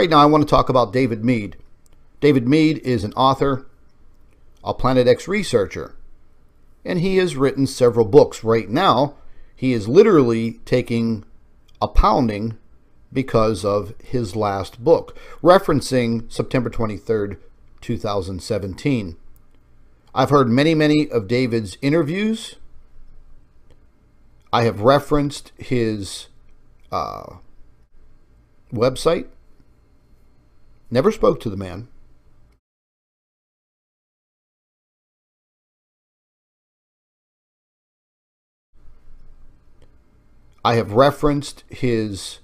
right now I want to talk about David Meade. David Meade is an author, a Planet X researcher, and he has written several books. Right now, he is literally taking a pounding because of his last book, referencing September 23rd, 2017. I've heard many of David's interviews. I have referenced his website. Never spoke to the man. I have referenced his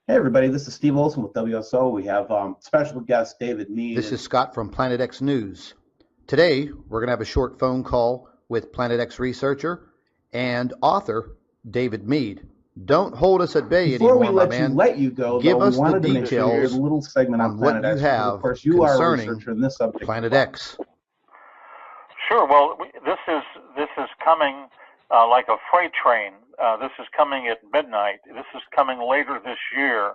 Hey everybody, this is Steve Olson with WSO. We have special guest David Meade. This is Scott from Planet X News. Today, we're going to have a short phone call with Planet X researcher and author David Meade. Don't hold us at bay Before anymore, my man. Before we let you go, give though, us we wanted the to make sure details a little segment on Planet what X. you have of course, you are a concerning researcher in this subject. Planet X. Sure. Well, this is coming like a freight train. This is coming at midnight. This is coming later this year,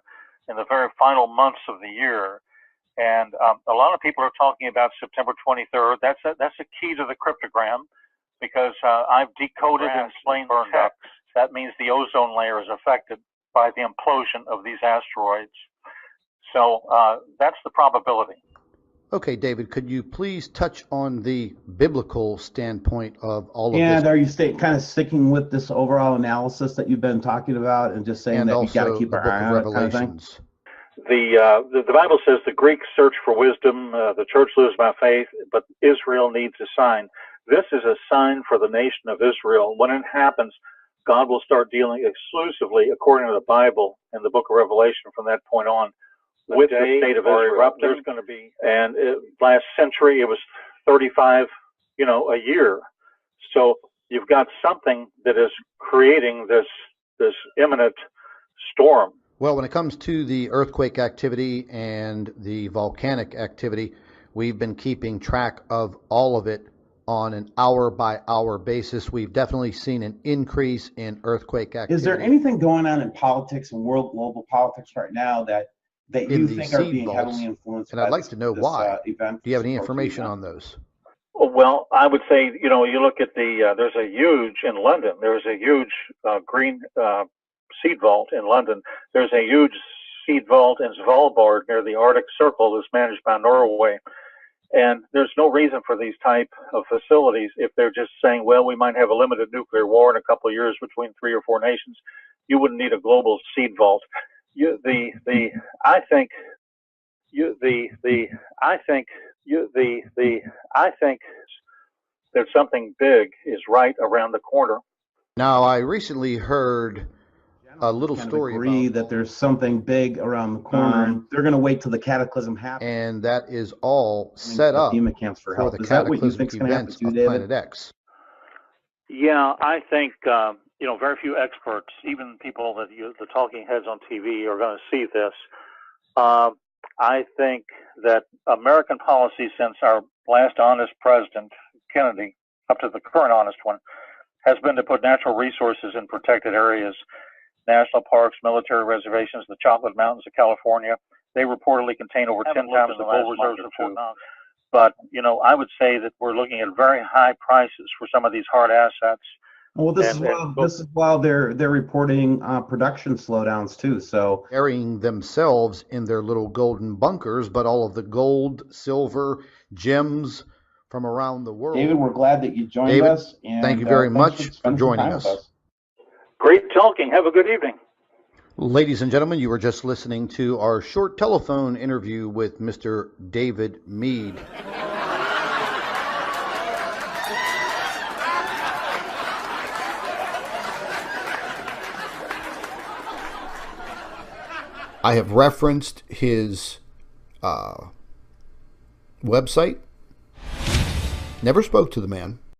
in the very final months of the year. And a lot of people are talking about September 23rd. That's a key to the cryptogram, because I've decoded in plain text. That means the ozone layer is affected by the implosion of these asteroids. So that's the probability. Okay, David, could you please touch on the biblical standpoint of all of this? And are you kind of sticking with this overall analysis that you've been talking about, and just saying that we got to keep our eye on it, kind of thing? The Bible says the Greeks search for wisdom, the church lives by faith, but Israel needs a sign. This is a sign for the nation of Israel. When it happens, God will start dealing exclusively, according to the Bible and the book of Revelation, from that point on, with the state of Israel. There's going to be, and last century it was 35, a year. So you've got something that is creating this imminent storm. Well, when it comes to the earthquake activity and the volcanic activity, we've been keeping track of all of it on an hour-by-hour basis. We've definitely seen an increase in earthquake activity. Is there anything going on in politics and global politics right now that you think are being heavily influenced by and I'd like to know why. Event? Do you have any information on those? Well, I would say, you look at there's a huge, in London, there's a huge green seed vault in London. There's a huge seed vault in Svalbard near the Arctic Circle that's managed by Norway. And there's no reason for these type of facilities if they're just saying, well, we might have a limited nuclear war in a couple of years between 3 or 4 nations. You wouldn't need a global seed vault. I think that something big is right around the corner. Now, I recently heard a little story about that there's something big around the corner. They're going to wait till the cataclysm happens, and that is all set up for the cataclysmic events of Planet X. Yeah, I think very few experts, even people that the talking heads on TV, are going to see this. I think that American policy since our last honest president, Kennedy, up to the current honest one, has been to put natural resources in protected areas. National parks, military reservations, the Chocolate Mountains of California, they reportedly contain over 10 times the full reserves of Fort Knox. But, I would say that we're looking at very high prices for some of these hard assets. Well, this is while they're reporting production slowdowns too. So burying themselves in their little golden bunkers, but all of the gold, silver, gems from around the world. David, we're glad that you joined us. And thank you very much for joining us. Great talking. Have a good evening. Ladies and gentlemen, you were just listening to our short telephone interview with Mr. David Meade. I have referenced his website. Never spoke to the man.